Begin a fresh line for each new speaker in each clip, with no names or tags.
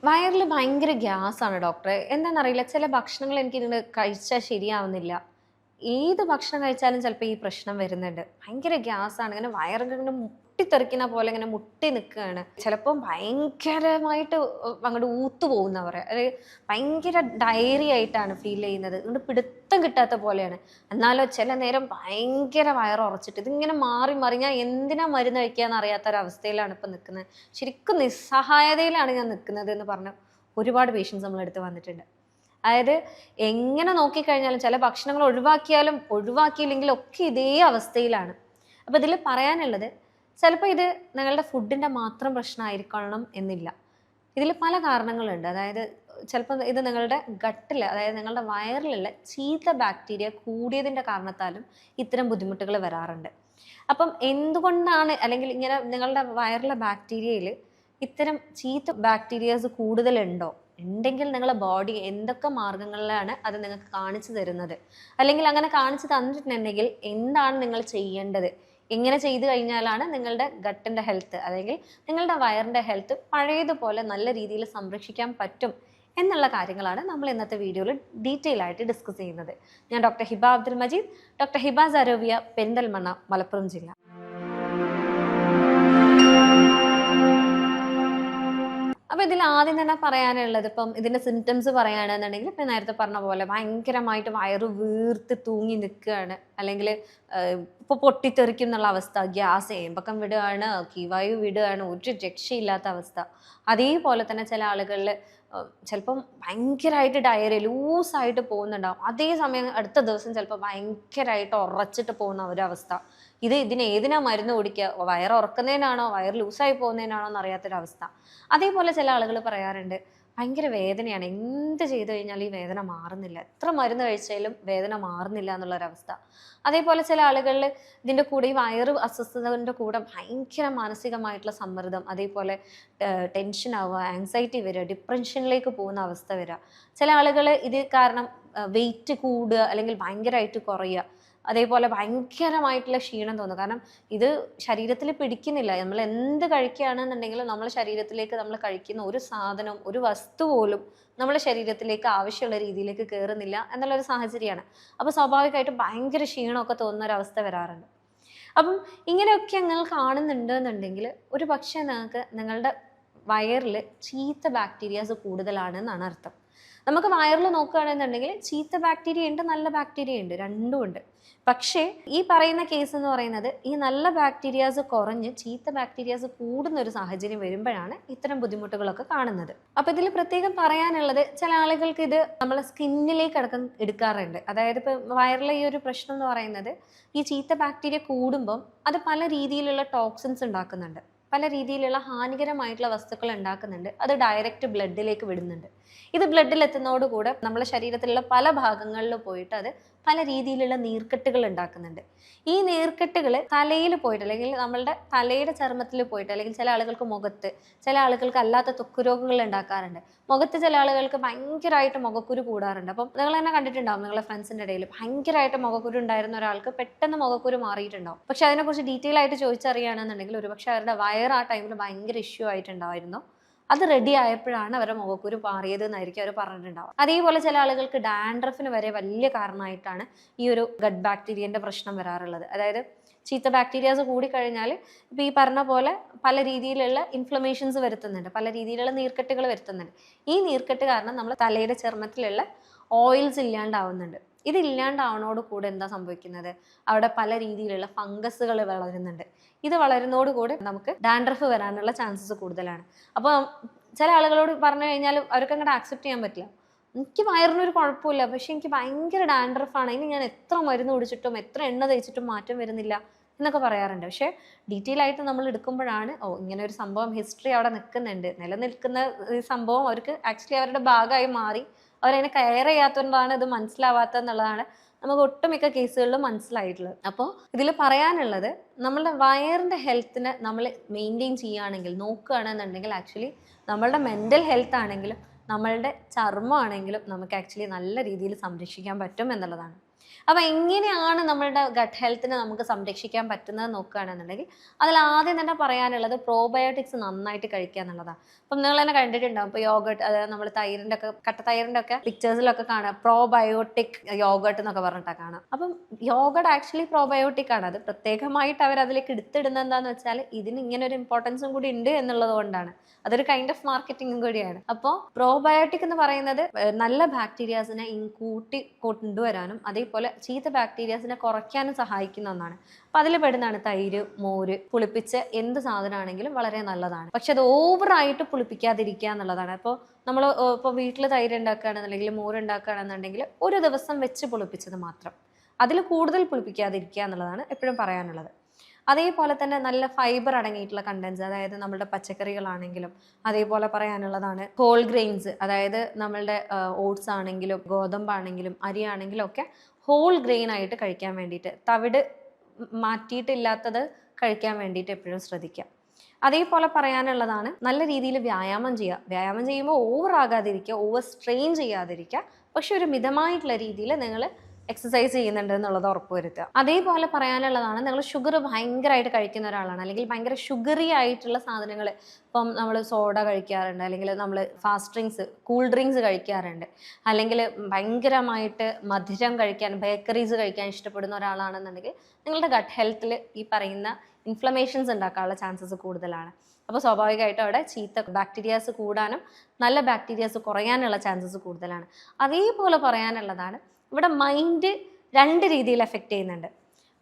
വയറിൽ ഭയങ്കര ഗ്യാസാണ് ഡോക്ടറെ. എന്താന്നറിയില്ല, ചില ഭക്ഷണങ്ങൾ എനിക്കിങ്ങനെ കഴിച്ചാൽ ശരിയാവുന്നില്ല. ഏത് ഭക്ഷണം കഴിച്ചാലും ചിലപ്പോൾ ഈ പ്രശ്നം വരുന്നുണ്ട്. ഭയങ്കര ഗ്യാസാണ്. ഇങ്ങനെ വയറൊക്കെ ഇങ്ങനെ മുട്ടിത്തെറിക്കുന്ന പോലെ ഇങ്ങനെ മുട്ടി നിൽക്കുകയാണ്. ചിലപ്പം ഭയങ്കരമായിട്ട് അങ്ങോട്ട് ഊത്ത് പോകുന്ന പറയാം. ഭയങ്കര ഡയറി ആയിട്ടാണ് ഫീൽ ചെയ്യുന്നത്. അതുകൊണ്ട് പിടുത്തം കിട്ടാത്ത പോലെയാണ്. എന്നാലോ ചില നേരം ഭയങ്കര വയറുറച്ചിട്ട് ഇതിങ്ങനെ മാറി മാറി ഞാൻ എന്തിനാ മരുന്ന് കഴിക്കാന്ന് അറിയാത്തൊരവസ്ഥയിലാണ് ഇപ്പം നിൽക്കുന്നത്. ശരിക്കും നിസ്സഹായതയിലാണ് ഞാൻ നിൽക്കുന്നത് എന്ന് പറഞ്ഞ് ഒരുപാട് പേഷ്യൻസ് നമ്മളെടുത്ത് വന്നിട്ടുണ്ട്. അതായത് എങ്ങനെ നോക്കിക്കഴിഞ്ഞാലും ചില ഭക്ഷണങ്ങൾ ഒഴിവാക്കിയാലും ഒഴിവാക്കിയില്ലെങ്കിലും ഒക്കെ ഇതേ അവസ്ഥയിലാണ്. അപ്പോൾ ഇതിൽ പറയാനുള്ളത്, ചിലപ്പോൾ ഇത് നിങ്ങളുടെ ഫുഡിൻ്റെ മാത്രം പ്രശ്നമായിരിക്കണം എന്നില്ല. ഇതിൽ പല കാരണങ്ങളുണ്ട്. അതായത് ചിലപ്പോൾ ഇത് നിങ്ങളുടെ ഗട്ടിൽ, അതായത് നിങ്ങളുടെ വയറിലുള്ള ചീത്ത ബാക്ടീരിയ കൂടിയതിൻ്റെ കാരണത്താലും ഇത്തരം ബുദ്ധിമുട്ടുകൾ വരാറുണ്ട്. അപ്പം എന്തുകൊണ്ടാണ്, അല്ലെങ്കിൽ ഇങ്ങനെ നിങ്ങളുടെ വയറിലെ ബാക്ടീരിയയിൽ ഇത്തരം ചീത്ത ബാക്ടീരിയാസ് കൂടുതലുണ്ടോ, ഉണ്ടെങ്കിൽ നിങ്ങളുടെ ബോഡി എന്തൊക്കെ മാർഗങ്ങളിലാണ് അത് നിങ്ങൾക്ക് കാണിച്ചു തരുന്നത്, അല്ലെങ്കിൽ അങ്ങനെ കാണിച്ചു തന്നിട്ടുണ്ടെങ്കിൽ എന്താണ് നിങ്ങൾ ചെയ്യേണ്ടത്, എങ്ങനെ ചെയ്തു കഴിഞ്ഞാലാണ് നിങ്ങളുടെ ഗട്ടിൻ്റെ ഹെൽത്ത് അല്ലെങ്കിൽ നിങ്ങളുടെ വയറിൻ്റെ ഹെൽത്ത് പഴയതുപോലെ നല്ല രീതിയിൽ സംരക്ഷിക്കാൻ പറ്റും എന്നുള്ള കാര്യങ്ങളാണ് നമ്മൾ ഇന്നത്തെ വീഡിയോയിൽ ഡീറ്റെയിൽ ആയിട്ട് ഡിസ്കസ് ചെയ്യുന്നത്. ഞാൻ ഡോക്ടർ ഹിബ അബ്ദുൽ മജീദ്, ഡോക്ടർ ഹിബ സരോവിയ, പെരിന്തൽമണ്ണ, മലപ്പുറം ജില്ല. അപ്പോൾ ഇതിൽ ആദ്യം തന്നെ പറയാനുള്ളത്, ഇപ്പം ഇതിൻ്റെ സിംറ്റംസ് പറയുകയാണെന്നുണ്ടെങ്കിൽ ഇപ്പം നേരത്തെ പറഞ്ഞ പോലെ ഭയങ്കരമായിട്ട് വയറ് വീർത്ത് തൂങ്ങി നിൽക്കുകയാണ്, അല്ലെങ്കിൽ ഇപ്പോൾ പൊട്ടിത്തെറിക്കും എന്നുള്ള അവസ്ഥ, ഗ്യാസ് ഏമ്പക്കം വിടുകയാണ്, കീവായു വിടുകയാണ്, ഒരു രക്ഷയില്ലാത്ത അവസ്ഥ. അതേപോലെ തന്നെ ചില ആളുകളിൽ ചിലപ്പം ഭയങ്കരമായിട്ട് ഡയറി ലൂസായിട്ട് പോകുന്നുണ്ടാവും, അതേസമയം അടുത്ത ദിവസം ചിലപ്പോൾ ഭയങ്കരമായിട്ട് ഉറച്ചിട്ട് പോകുന്ന ഒരവസ്ഥ. ഇതിന് ഏതിനാ മരുന്ന് കുടിക്കുക, വയറ് ഉറക്കുന്നതിനാണോ വയറ് ലൂസായി പോകുന്നതിനാണോ എന്നറിയാത്തൊരവസ്ഥ. അതേപോലെ ചില ആളുകൾ പറയാറുണ്ട്, ഭയങ്കര വേദനയാണ്, എന്ത് ചെയ്തു കഴിഞ്ഞാൽ ഈ വേദന മാറുന്നില്ല, എത്ര മരുന്ന് കഴിച്ചാലും വേദന മാറുന്നില്ല എന്നുള്ളൊരവസ്ഥ. അതേപോലെ ചില ആളുകളിൽ ഇതിൻ്റെ കൂടെ ഈ വയറ് അസ്വസ്ഥതകളുടെ കൂടെ ഭയങ്കര മാനസികമായിട്ടുള്ള സമ്മർദ്ദം, അതേപോലെ ടെൻഷൻ ആവുക, ആങ്സൈറ്റി വരിക, ഡിപ്രഷനിലേക്ക് പോകുന്ന അവസ്ഥ വരിക. ചില ആളുകൾ ഇത് കാരണം വെയിറ്റ് കൂടുക അല്ലെങ്കിൽ ഭയങ്കരമായിട്ട് കുറയുക, അതേപോലെ ഭയങ്കരമായിട്ടുള്ള ക്ഷീണം തോന്നുക. കാരണം ഇത് ശരീരത്തിൽ പിടിക്കുന്നില്ല. നമ്മൾ എന്ത് കഴിക്കുകയാണെന്നുണ്ടെങ്കിലും നമ്മുടെ ശരീരത്തിലേക്ക് നമ്മൾ കഴിക്കുന്ന ഒരു സാധനം, ഒരു വസ്തു പോലും നമ്മുടെ ശരീരത്തിലേക്ക് ആവശ്യമുള്ള രീതിയിലേക്ക് കയറുന്നില്ല എന്നുള്ളൊരു സാഹചര്യമാണ്. അപ്പോൾ സ്വാഭാവികമായിട്ടും ഭയങ്കര ക്ഷീണമൊക്കെ തോന്നുന്ന ഒരവസ്ഥ വരാറുണ്ട്. അപ്പം ഇങ്ങനെയൊക്കെ നിങ്ങൾ കാണുന്നുണ്ട് എന്നുണ്ടെങ്കിൽ ഒരു പക്ഷേ നിങ്ങൾക്ക് നിങ്ങളുടെ വയറിൽ ചീത്ത ബാക്ടീരിയാസ് കൂടുതലാണെന്നാണ് അർത്ഥം. നമുക്ക് വയറിൽ നോക്കുകയാണെന്നുണ്ടെങ്കിൽ ചീത്ത ബാക്ടീരിയ ഉണ്ട്, നല്ല ബാക്ടീരിയ ഉണ്ട്, രണ്ടും ഉണ്ട്. പക്ഷേ ഈ പറയുന്ന കേസ് എന്ന് പറയുന്നത് ഈ നല്ല ബാക്ടീരിയാസ് കുറഞ്ഞ് ചീത്ത ബാക്ടീരിയാസ് കൂടുന്ന ഒരു സാഹചര്യം വരുമ്പോഴാണ് ഇത്തരം ബുദ്ധിമുട്ടുകളൊക്കെ കാണുന്നത്. അപ്പോൾ ഇതിൽ പ്രത്യേകം പറയാനുള്ളത്, ചില ആളുകൾക്ക് ഇത് നമ്മളെ സ്കിന്നിലേക്ക് അടക്കം എടുക്കാറുണ്ട്. അതായത് ഇപ്പോൾ വയറിലെ ഈ ഒരു പ്രശ്നം എന്ന് പറയുന്നത്, ഈ ചീത്ത ബാക്ടീരിയ കൂടുമ്പം അത് പല രീതിയിലുള്ള ടോക്സിൻസ് ഉണ്ടാക്കുന്നുണ്ട്, പല രീതിയിലുള്ള ഹാനികരമായിട്ടുള്ള വസ്തുക്കൾ ഉണ്ടാക്കുന്നുണ്ട്. അത് ഡയറക്റ്റ് ബ്ലഡിലേക്ക് വിടുന്നുണ്ട്. ഇത് ബ്ലഡിൽ എത്തുന്നതോടുകൂടെ നമ്മുടെ ശരീരത്തിലുള്ള പല ഭാഗങ്ങളിൽ പോയിട്ട് അത് പല രീതിയിലുള്ള നീർക്കെട്ടുകൾ ഉണ്ടാക്കുന്നുണ്ട്. ഈ നീർക്കെട്ടുകൾ തലയിൽ പോയിട്ട്, അല്ലെങ്കിൽ നമ്മളുടെ തലയുടെ ചർമ്മത്തിൽ പോയിട്ട്, അല്ലെങ്കിൽ ചില ആളുകൾക്ക് മുഖത്ത്, ചില ആളുകൾക്ക് അല്ലാത്ത ത്വക്ക് രോഗങ്ങൾ ഉണ്ടാക്കാറുണ്ട്. മുഖത്ത് ചില ആളുകൾക്ക് ഭയങ്കരമായിട്ട് മുഖക്കുരു കൂടാറുണ്ട്. അപ്പം നിങ്ങൾ തന്നെ കണ്ടിട്ടുണ്ടാവും, നിങ്ങളുടെ ഫ്രണ്ട്സിൻ്റെ ഇടയിൽ ഭയങ്കരമായിട്ട് മുഖക്കുരു ഉണ്ടായിരുന്ന ഒരാൾക്ക് പെട്ടെന്ന് മുഖക്കുരു മാറിയിട്ടുണ്ടാവും. പക്ഷെ അതിനെക്കുറിച്ച് ഡീറ്റെയിൽ ആയിട്ട് ചോദിച്ചറിയുകയാണെന്നുണ്ടെങ്കിൽ ഒരുപക്ഷെ അവരുടെ വയർ ആ ടൈമിൽ ഭയങ്കര ഇഷ്യൂ ആയിട്ടുണ്ടായിരുന്നു. അത് റെഡി ആയപ്പോഴാണ് അവരുടെ മുഖക്കുരു മാറിയത് എന്നായിരിക്കും അവർ പറഞ്ഞിട്ടുണ്ടാവുക. അതേപോലെ ചില ആളുകൾക്ക് ഡാൻഡ്രഫിന് വരെ വലിയ കാരണമായിട്ടാണ് ഈ ഒരു ഗട്ട് ബാക്ടീരിയൻ്റെ പ്രശ്നം വരാറുള്ളത്. അതായത് ചീത്ത ബാക്ടീരിയാസ് കൂടിക്കഴിഞ്ഞാൽ ഇപ്പോൾ ഈ പറഞ്ഞ പോലെ പല രീതിയിലുള്ള ഇൻഫ്ലമേഷൻസ് വരുത്തുന്നുണ്ട്, പല രീതിയിലുള്ള നീർക്കെട്ടുകൾ വരുത്തുന്നുണ്ട്. ഈ നീർക്കെട്ട് കാരണം നമ്മൾ തലയുടെ ചർമ്മത്തിലുള്ള ഓയിൽസ് ഇല്ലാണ്ടാവുന്നുണ്ട്. ഇതില്ലാണ്ടാവണോട് കൂടെ എന്താ സംഭവിക്കുന്നത്, അവിടെ പല രീതിയിലുള്ള ഫംഗസുകൾ വളരുന്നുണ്ട്. ഇത് വളരുന്നതോടുകൂടി നമുക്ക് ഡാൻഡ്രഫ് വരാനുള്ള ചാൻസസ് കൂടുതലാണ്. അപ്പോൾ ചില ആളുകളോട് പറഞ്ഞു കഴിഞ്ഞാൽ അവർക്ക് അങ്ങോട്ട് ആക്സെപ്റ്റ് ചെയ്യാൻ പറ്റില്ല. എനിക്ക് വയറിനൊരു കുഴപ്പമില്ല, പക്ഷെ എനിക്ക് ഭയങ്കര ഡാൻഡ്രഫാണ്, ഇനി ഞാൻ എത്ര മരുന്ന് കുടിച്ചിട്ടും എത്ര എണ്ണ തേച്ചിട്ടും മാറ്റം വരുന്നില്ല എന്നൊക്കെ പറയാറുണ്ട്. പക്ഷേ ഡീറ്റെയിൽ ആയിട്ട് നമ്മൾ എടുക്കുമ്പോഴാണ് ഇങ്ങനെ ഒരു സംഭവം ഹിസ്റ്ററി അവിടെ നിൽക്കുന്നുണ്ട്, നിലനിൽക്കുന്ന ഈ സംഭവം അവർക്ക് ആക്ച്വലി അവരുടെ ഭാഗമായി മാറി അവരതിനെ കെയർ ചെയ്യാത്തതുകൊണ്ടാണ് ഇത് മനസ്സിലാവാത്തതെന്നുള്ളതാണ് നമുക്ക് ഒട്ടുമിക്ക കേസുകളിലും മനസ്സിലായിട്ടുള്ളത്. അപ്പോൾ ഇതിൽ പറയാനുള്ളത്, നമ്മളുടെ വയറിൻ്റെ ഹെൽത്തിനെ നമ്മൾ മെയിൻറ്റെയിൻ ചെയ്യുകയാണെങ്കിൽ, നോക്കുകയാണെന്നുണ്ടെങ്കിൽ ആക്ച്വലി നമ്മളുടെ മെൻ്റൽ ഹെൽത്ത് ആണെങ്കിലും നമ്മളുടെ ചർമ്മമാണെങ്കിലും നമുക്ക് ആക്ച്വലി നല്ല രീതിയിൽ സംരക്ഷിക്കാൻ പറ്റും എന്നുള്ളതാണ്. അപ്പോൾ എങ്ങനെയാണ് നമ്മളുടെ ഗട്ട് ഹെൽത്തിനെ നമുക്ക് സംരക്ഷിക്കാൻ പറ്റുന്നത് നോക്കുകയാണെന്നുണ്ടെങ്കിൽ അതിൽ ആദ്യം തന്നെ പറയാനുള്ളത് പ്രോബയോട്ടിക്സ് നന്നായിട്ട് കഴിക്കുക എന്നുള്ളതാണ്. അപ്പം നിങ്ങൾ തന്നെ കണ്ടിട്ടുണ്ടാവും ഇപ്പോൾ യോഗട്ട്, അതായത് നമ്മൾ തൈരിൻ്റെ ഒക്കെ കട്ട തൈരിൻ്റെ ഒക്കെ പിക്ചേഴ്സിലൊക്കെ കാണാം പ്രോബയോട്ടിക് യോഗട്ട് എന്നൊക്കെ പറഞ്ഞിട്ടാണ് കാണാം. അപ്പം യോഗട്ട് ആക്ച്വലി പ്രോബയോട്ടിക് ആണ്. അത് പ്രത്യേകമായിട്ട് അവർ അതിലേക്ക് എടുത്തിടുന്നത് എന്താണെന്ന് വെച്ചാൽ ഇതിന് ഇങ്ങനെ ഒരു ഇമ്പോർട്ടൻസും കൂടി ഉണ്ട് എന്നുള്ളത് കൊണ്ടാണ്. അതൊരു കൈൻഡ് ഓഫ് മാർക്കറ്റിംഗും കൂടിയാണ്. അപ്പോൾ പ്രോബയോട്ടിക് എന്ന് പറയുന്നത് നല്ല ബാക്ടീരിയാസിനെ കൂട്ടി കൊണ്ടുവരാനും അതേപോലെ ചീത്ത ബാക്ടീരിയാസിനെ കുറയ്ക്കാനും സഹായിക്കുന്ന ഒന്നാണ്. അപ്പം അതിൽ പെടുന്നതാണ് തൈര്, മോര്, പുളിപ്പിച്ച എന്ത് സാധനമാണെങ്കിലും വളരെ നല്ലതാണ്. പക്ഷെ അത് ഓവറായിട്ട് പുളിപ്പിക്കാതിരിക്കുക എന്നുള്ളതാണ്. അപ്പോൾ നമ്മൾ ഇപ്പോൾ വീട്ടിൽ തൈര് ഉണ്ടാക്കുകയാണെന്നുണ്ടെങ്കിൽ മോര് ഉണ്ടാക്കുകയാണെന്നുണ്ടെങ്കിൽ ഒരു ദിവസം വെച്ച് പുളിപ്പിച്ചത് മാത്രം, അതിൽ കൂടുതൽ പുളിപ്പിക്കാതിരിക്കുക എന്നുള്ളതാണ് എപ്പോഴും പറയാനുള്ളത്. അതേപോലെ തന്നെ നല്ല ഫൈബർ അടങ്ങിയിട്ടുള്ള കണ്ടൻസ്, അതായത് നമ്മളുടെ പച്ചക്കറികളാണെങ്കിലും അതേപോലെ പറയാനുള്ളതാണ് ഹോൾ ഗ്രെയിൻസ്, അതായത് നമ്മളുടെ ഓട്സ് ആണെങ്കിലും ഗോതമ്പാണെങ്കിലും അരിയാണെങ്കിലും ഒക്കെ ഹോൾ ഗ്രെയിൻ ആയിട്ട് കഴിക്കാൻ വേണ്ടിയിട്ട്, തവിട് മാറ്റിയിട്ടില്ലാത്തത് കഴിക്കാൻ വേണ്ടിയിട്ട് എപ്പോഴും ശ്രദ്ധിക്കുക. അതേപോലെ പറയാനുള്ളതാണ് നല്ല രീതിയിൽ വ്യായാമം ചെയ്യുക. വ്യായാമം ചെയ്യുമ്പോൾ ഓവർ ആകാതിരിക്കുക, ഓവർ സ്ട്രെയിൻ ചെയ്യാതിരിക്കുക, പക്ഷെ ഒരു മിതമായിട്ടുള്ള രീതിയിൽ നിങ്ങൾ എക്സസൈസ് ചെയ്യുന്നുണ്ട് എന്നുള്ളത് ഉറപ്പുവരുത്തുക. അതേപോലെ പറയാനുള്ളതാണ് നിങ്ങൾ ഷുഗർ ഭയങ്കരമായിട്ട് കഴിക്കുന്ന ഒരാളാണ്, അല്ലെങ്കിൽ ഭയങ്കര ഷുഗറി ആയിട്ടുള്ള സാധനങ്ങൾ, ഇപ്പം നമ്മൾ സോഡ കഴിക്കാറുണ്ട്, അല്ലെങ്കിൽ നമ്മൾ ഫാസ്റ്റ് ഡ്രിങ്ക്സ്, കൂൾ ഡ്രിങ്ക്സ് കഴിക്കാറുണ്ട്, അല്ലെങ്കിൽ ഭയങ്കരമായിട്ട് മധുരം കഴിക്കാൻ, ബേക്കറീസ് കഴിക്കാൻ ഇഷ്ടപ്പെടുന്ന ഒരാളാണെന്നുണ്ടെങ്കിൽ നിങ്ങളുടെ ഗട്ട് ഹെൽത്തിൽ ഈ പറയുന്ന ഇൻഫ്ലമേഷൻസ് ഉണ്ടാക്കാനുള്ള ചാൻസസ് കൂടുതലാണ്. അപ്പോൾ സ്വാഭാവികമായിട്ടും അവിടെ ചീത്ത ബാക്ടീരിയാസ് കൂടാനും നല്ല ബാക്ടീരിയാസ് കുറയാനുള്ള ചാൻസസ് കൂടുതലാണ്. അതേപോലെ പറയാനുള്ളതാണ് ഇവിടെ മൈൻഡ് രണ്ട് രീതിയിൽ എഫക്റ്റ് ചെയ്യുന്നുണ്ട്.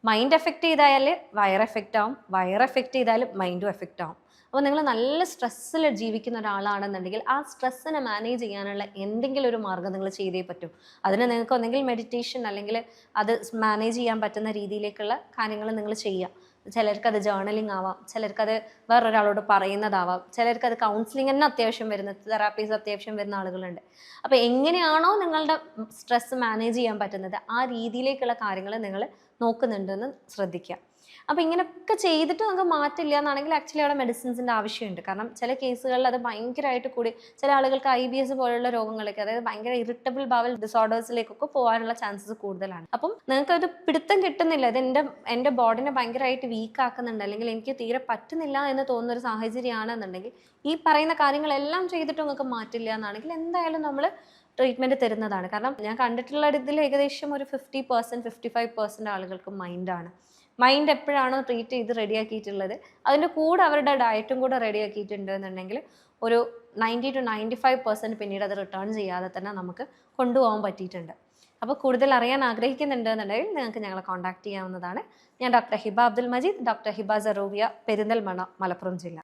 മൈൻഡ് എഫക്റ്റ് ചെയ്താൽ വയർ എഫക്റ്റ് ആവും, വയർ എഫക്റ്റ് ചെയ്താൽ മൈൻഡും എഫക്റ്റ് ആവും. അപ്പോൾ നിങ്ങൾ നല്ല സ്ട്രെസ്സിൽ ജീവിക്കുന്ന ഒരാളാണെന്നുണ്ടെങ്കിൽ ആ സ്ട്രെസ്സിനെ മാനേജ് ചെയ്യാനുള്ള എന്തെങ്കിലും ഒരു മാർഗ്ഗം നിങ്ങൾ ചെയ്തേ പറ്റും. അതിന് നിങ്ങൾക്ക് ഒന്നെങ്കിൽ മെഡിറ്റേഷൻ, അല്ലെങ്കിൽ അത് മാനേജ് ചെയ്യാൻ പറ്റുന്ന രീതിയിലേക്കുള്ള കാര്യങ്ങൾ നിങ്ങൾ ചെയ്യുക. ചിലർക്കത് ജേർണലിംഗ് ആവാം, ചിലർക്കത് വേറൊരാളോട് പറയുന്നതാവാം, ചിലർക്കത് കൗൺസിലിംഗ് തന്നെ അത്യാവശ്യം വരുന്ന, തെറാപ്പീസ് അത്യാവശ്യം വരുന്ന ആളുകളുണ്ട്. അപ്പോൾ എങ്ങനെയാണോ നിങ്ങളുടെ സ്ട്രെസ് മാനേജ് ചെയ്യാൻ പറ്റുന്നത് ആ രീതിയിലേക്കുള്ള കാര്യങ്ങൾ നിങ്ങൾ നോക്കുന്നുണ്ടെന്ന് ശ്രദ്ധിക്കുക. അപ്പോൾ ഇങ്ങനെയൊക്കെ ചെയ്തിട്ട് നമുക്ക് മാറ്റില്ല എന്നാണെങ്കിൽ ആക്ച്വലി അവിടെ മെഡിസിൻസിൻ്റെ ആവശ്യമുണ്ട്. കാരണം ചില കേസുകളിൽ അത് ഭയങ്കരമായിട്ട് കൂടി, ചില ആളുകൾക്ക് IBS പോലുള്ള രോഗങ്ങളൊക്കെ, അതായത് ഭയങ്കര ഇറിറ്റബിൾ ബവൽ ഡിസോർഡേഴ്സിലേക്കൊക്കെ പോകാനുള്ള ചാൻസസ് കൂടുതലാണ്. അപ്പം നിങ്ങൾക്കത് പിടുത്തം കിട്ടുന്നില്ല, ഇത് എൻ്റെ ബോഡിനെ ഭയങ്കരമായിട്ട് വീക്ക് ആക്കുന്നുണ്ട്, അല്ലെങ്കിൽ എനിക്ക് തീരെ പറ്റുന്നില്ല എന്ന് തോന്നുന്ന ഒരു സാഹചര്യമാണെന്നുണ്ടെങ്കിൽ ഈ പറയുന്ന കാര്യങ്ങളെല്ലാം ചെയ്തിട്ട് നിങ്ങൾക്ക് മാറ്റില്ല എന്നാണെങ്കിൽ എന്തായാലും നമ്മൾ ട്രീറ്റ്മെൻറ്റ് തരുന്നതാണ്. കാരണം ഞാൻ കണ്ടിട്ടുള്ള ഇതിൽ ഏകദേശം ഒരു 50% 55% ആളുകൾക്ക് മൈൻഡാണ്. മൈൻഡ് എപ്പോഴാണോ ട്രീറ്റ് ചെയ്ത് റെഡിയാക്കിയിട്ടുള്ളത് അതിൻ്റെ കൂടെ അവരുടെ ഡയറ്റും കൂടെ റെഡിയാക്കിയിട്ടുണ്ട് എന്നുണ്ടെങ്കിൽ ഒരു 90 to 95% പിന്നീട് അത് റിട്ടേൺ ചെയ്യാതെ തന്നെ നമുക്ക് കൊണ്ടുപോകാൻ പറ്റിയിട്ടുണ്ട്. അപ്പോൾ കൂടുതൽ അറിയാൻ ആഗ്രഹിക്കുന്നുണ്ട് എന്നുണ്ടെങ്കിൽ നിങ്ങൾക്ക് ഞങ്ങളെ കോൺടാക്ട് ചെയ്യാവുന്നതാണ്. ഞാൻ ഡോക്ടർ ഹിബ അബ്ദുൽ മജീദ്, ഡോക്ടർ ഹിബ സറൂവിയ, പെരിന്തൽമണ്ണ, മലപ്പുറം ജില്ല.